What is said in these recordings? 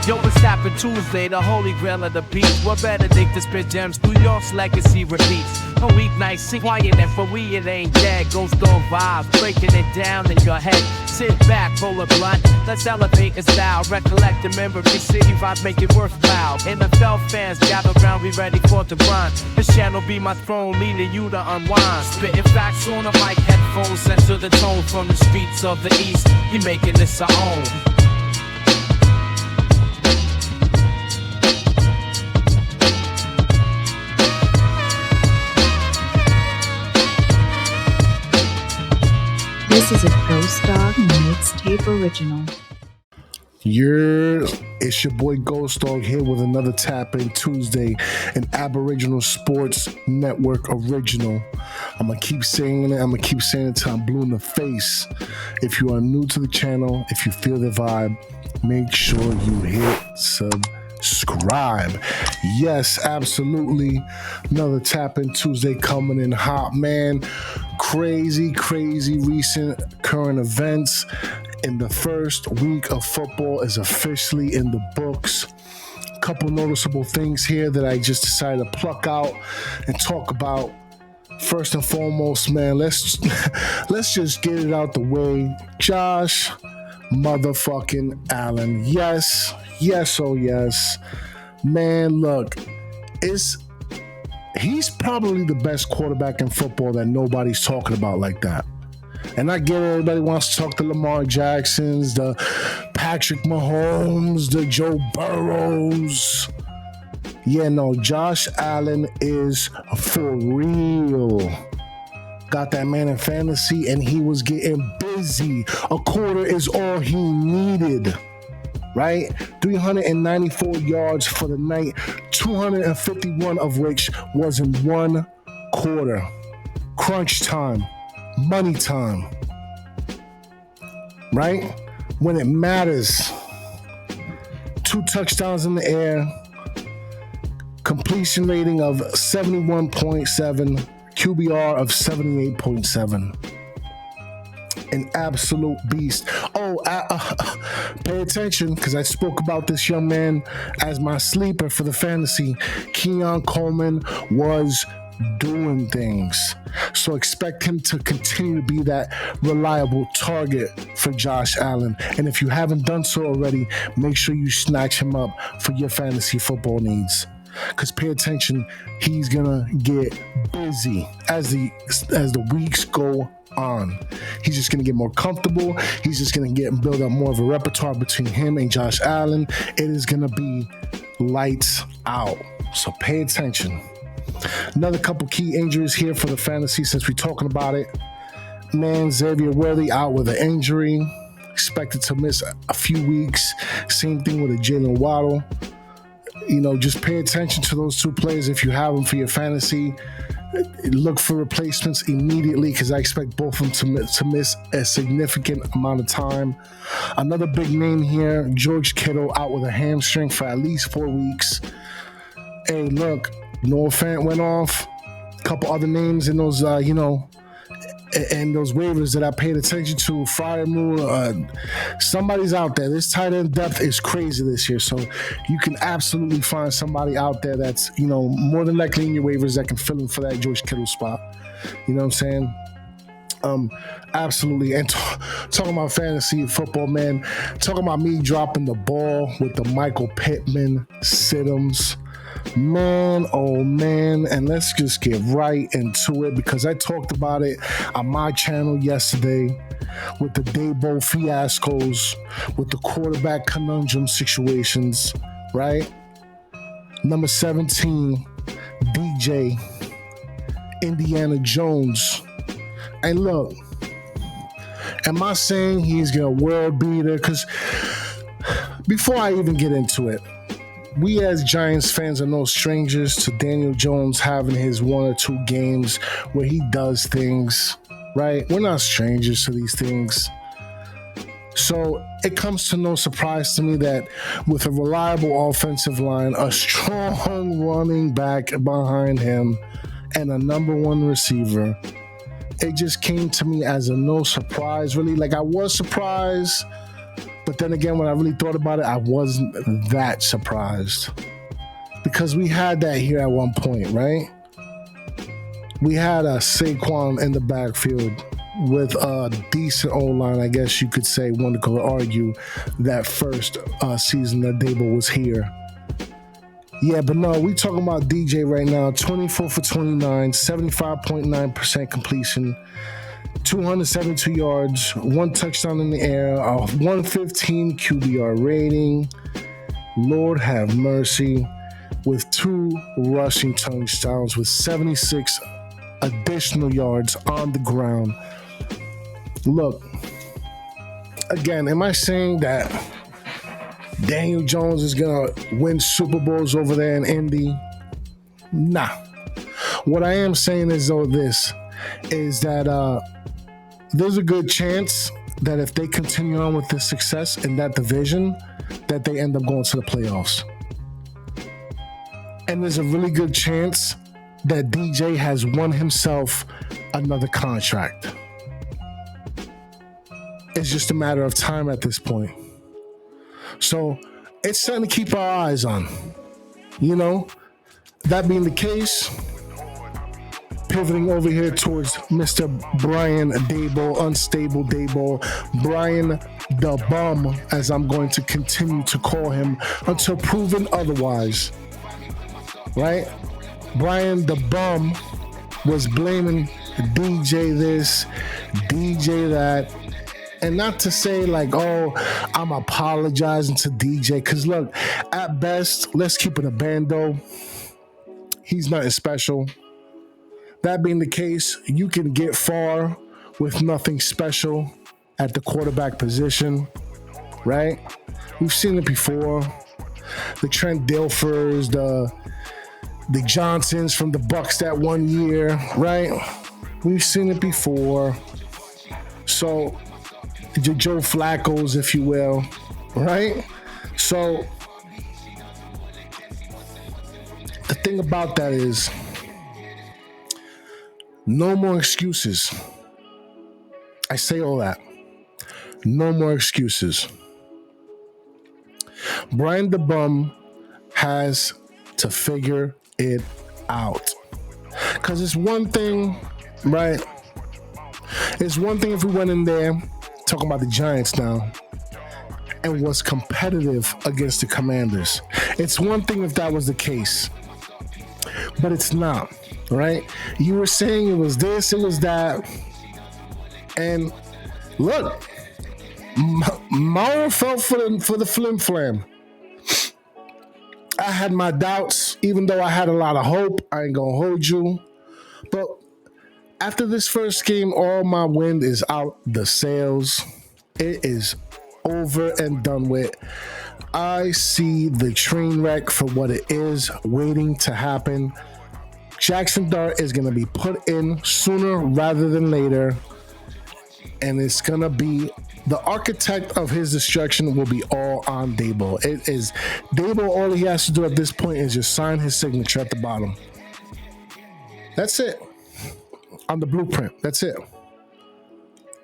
Yo, it's happened Tuesday, the holy grail of the beat. What better day to spit gems? New York's legacy repeats. A weeknight, sit quiet, and for we it ain't dead. Ghost dog vibes, breaking it down in your head. Sit back, roll a blunt, let's elevate in style. Recollect the memory, city vibes make it worthwhile. NFL fans gather round, we ready for the grind. This channel be my throne, leading you to unwind. Spitting facts on the mic, headphones set to the tone from the streets of the east. We making this our own. This is a Gh0stDog mixtape original. It's your boy Gh0stDog here with another Tap In Tuesday, an Aboriginal Sports Network original. I'm going to keep saying it till I'm blue in the face. If you are new to the channel, if you feel the vibe, make sure you hit subscribe. Yes, absolutely. Another Tap In Tuesday coming in hot, man. Crazy recent current events. In the first week of football is officially in the books. A couple noticeable things here that I just decided to pluck out and talk about. First and foremost, man, let's just get it out the way. Josh motherfucking Allen. Yes, oh yes. Man, look, he's probably the best quarterback in football that nobody's talking about like that. And I get it, everybody wants to talk to Lamar Jacksons, the Patrick Mahomes, the Joe Burrows. Yeah, no, Josh Allen is for real. Got that man in fantasy and he was getting busy. A quarter is all he needed, right? 394 yards for the night, 251 of which was in one quarter. Crunch time. Money time, right? When it matters. 2 touchdowns in the air, completion rating of 71.7, QBR of 78.7. An absolute beast. Pay attention, because I spoke about this young man as my sleeper for the fantasy. Keon Coleman was doing things. So expect him to continue to be that reliable target for Josh Allen. And if you haven't done so already, make sure you snatch him up for your fantasy football needs. Because pay attention, he's gonna get busy as the weeks go on. He's just gonna get more comfortable. He's just gonna build up more of a repertoire between him and Josh Allen. It is gonna be lights out. So pay attention. Another couple key injuries here for the fantasy since we're talking about it. Man, Xavier Worthy out with an injury. Expected to miss a few weeks. Same thing with a Jalen Waddle. Just pay attention to those two players if you have them for your fantasy. Look for replacements immediately because I expect both of them to miss a significant amount of time. Another big name here, George Kittle out with a hamstring for at least 4 weeks. Hey, look. Noah Fant went off. A couple other names in those, and those waivers that I paid attention to. Fryermuth, somebody's out there. This tight end depth is crazy this year, so you can absolutely find somebody out there that's, more than likely in your waivers that can fill in for that George Kittle spot. You know what I'm saying? Absolutely. And talking about fantasy football, man, talking about me dropping the ball with the Michael Pittman sit-ems. Man, oh man, and let's just get right into it because I talked about it on my channel yesterday with the Dabo fiascos, with the quarterback conundrum situations, right? Number 17, DJ, Indiana Jones. And look, am I saying he's gonna world beater? Because before I even get into it, we as Giants fans are no strangers to Daniel Jones having his 1 or 2 games where he does things, right? We're not strangers to these things. So it comes to no surprise to me that with a reliable offensive line, a strong running back behind him, and a number 1 receiver, it just came to me as a no surprise, really. Like, I was surprised, but But then again, when I really thought about it, I wasn't that surprised. Because we had that here at one point, right? We had a Saquon in the backfield with a decent O-line, I guess you could say. One could argue that first season that Dable was here. Yeah, but no, we talking about DJ right now. 24 for 29, 75.9% completion, 272 yards, 1 touchdown in the air, a 115 QBR rating. Lord have mercy. With 2 rushing touchdowns, with 76 additional yards on the ground. Look, again, am I saying that Daniel Jones is going to win Super Bowls over there in Indy? Nah. What I am saying is, though, this is that there's a good chance that if they continue on with this success in that division, that they end up going to the playoffs. And there's a really good chance that DJ has won himself another contract. It's just a matter of time at this point. So it's something to keep our eyes on. You know, that being the case, pivoting over here towards Mr. Brian Daboll, Unstable Daboll, Brian the Bum, as I'm going to continue to call him until proven otherwise. Right? Brian the Bum was blaming DJ this, DJ that. And not to say like, oh, I'm apologizing to DJ. Because look, at best, let's keep it a bando. He's nothing special. That being the case, you can get far with nothing special at the quarterback position, right? We've seen it before. The Trent Dilfers, the Johnsons from the Bucks that one year, right? We've seen it before. So, the Joe Flacco's, if you will, right? So, the thing about that is, no more excuses. I say all that. No more excuses. Brian the Bum has to figure it out. Because it's one thing, right? It's one thing if we went in there, talking about the Giants now, and was competitive against the Commanders. It's one thing if that was the case, but it's not, right? You were saying it was this, it was that, and look, Mauro fell for the flim flam. I had my doubts, even though I had a lot of hope. I ain't gonna hold you, but after this first game, all my wind is out the sails. It is over and done with. I see the train wreck for what it is, waiting to happen. Jackson Dart is going to be put in sooner rather than later. And it's going to be the architect of his destruction will be all on Daboll. It is Daboll, all he has to do at this point is just sign his signature at the bottom. That's it. On the blueprint. That's it.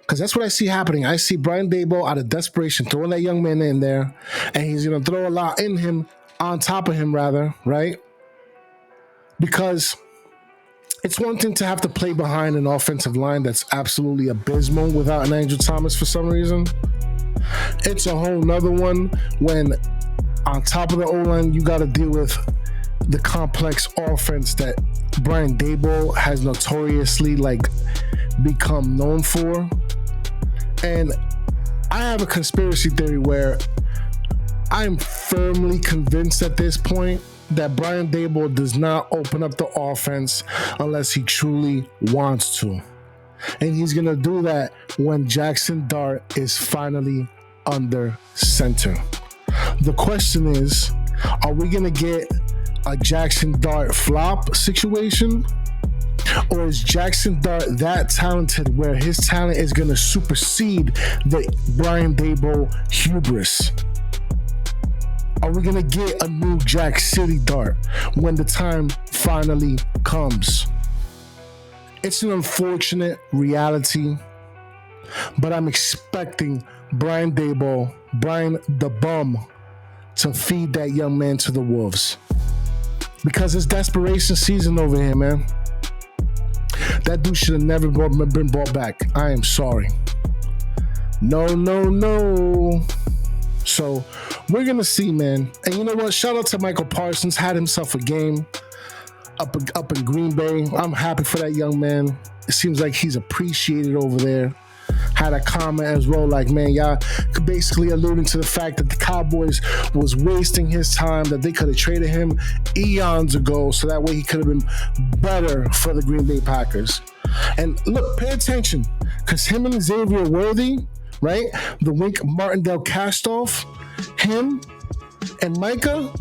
Because that's what I see happening. I see Brian Daboll out of desperation throwing that young man in there, and he's going to throw a lot in him, on top of him rather, right? Because it's one thing to have to play behind an offensive line that's absolutely abysmal without an Andrew Thomas for some reason. It's a whole nother one when on top of the O-line, you got to deal with the complex offense that Brian Daboll has notoriously become known for. And I have a conspiracy theory where I'm firmly convinced at this point that Brian Daboll does not open up the offense unless he truly wants to. And he's going to do that when Jackson Dart is finally under center. The question is, are we going to get a Jackson Dart flop situation? Or is Jackson Dart that talented where his talent is going to supersede the Brian Daboll hubris? Are we going to get a new Jack City Dart when the time finally comes? It's an unfortunate reality, but I'm expecting Brian Daboll, Brian the Bum to feed that young man to the wolves. Because it's desperation season over here, man. That dude should have never been brought back. I am sorry. No. So we're going to see, man. And you know what? Shout out to Michael Parsons. Had himself a game up in Green Bay. I'm happy for that young man. It seems like he's appreciated over there. Had a comment as well, like, man, y'all basically alluding to the fact that the Cowboys was wasting his time, that they could have traded him eons ago, so that way he could have been better for the Green Bay Packers. And look, pay attention, because him and Xavier Worthy, right, the Wink Martindale cast-off, him and Micah,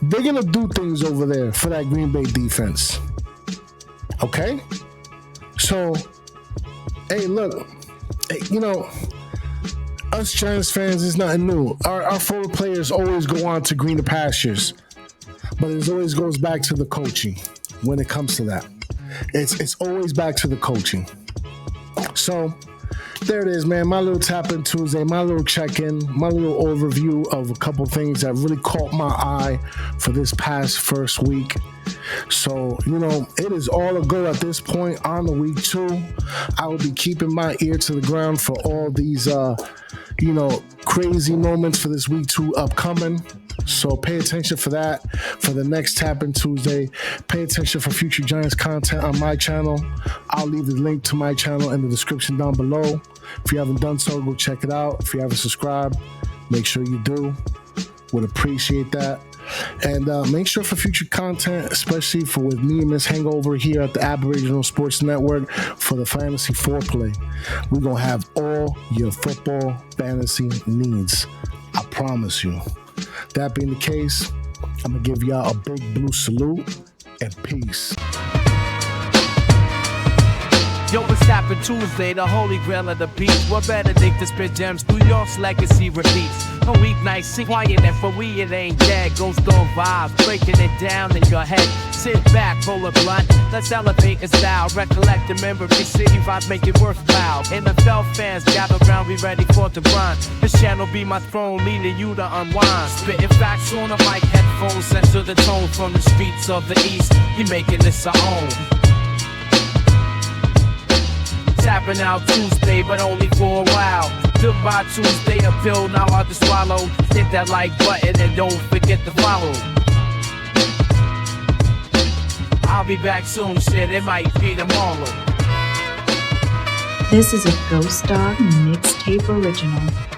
they're going to do things over there for that Green Bay defense. Okay? So, hey, look, you know, us Giants fans is nothing new. Our forward players always go on to greener pastures, but it always goes back to the coaching when it comes to that. It's always back to the coaching. So there it is, man. My little tap-in Tuesday, my little check-in, my little overview of a couple things that really caught my eye for this past first week. So, you know, it is all a go at this point on the week 2. I will be keeping my ear to the ground for all these, crazy moments for this week 2 upcoming. So pay attention for that. For the next Tap-In Tuesday, pay attention for future Giants content on my channel. I'll leave the link to my channel in the description down below. If you haven't done so, go check it out. If you haven't subscribed, make sure you do. Would appreciate that. And make sure for future content, especially for with me and Miss Hangover here at the Aboriginal Sports Network for the Fantasy Foreplay, we're going to have all your football fantasy needs. I promise you. That being the case, I'm going to give y'all a big blue salute and peace. Yo, it's Tap-In Tuesday, the holy grail of the beat. What better day to spit gems? New York's legacy repeats. A weeknight, see quiet, and for we it ain't dead. Gh0stDog's vibes, breaking it down in your head. Sit back, roll a blunt, let's elevate in style. Recollect the memory, city vibes make it worthwhile. NFL fans gather round, we ready for the run. This channel be my throne, leading you to unwind. Spitting facts on the mic, headphones, censor the tone from the streets of the east. We making this our own. Tapping out Tuesday, but only for a while. Goodbye Tuesday, a pill now hard to swallow. Hit that like button and don't forget to follow. I'll be back soon, shit, it might be tomorrow. This is a Gh0stDog mixtape original.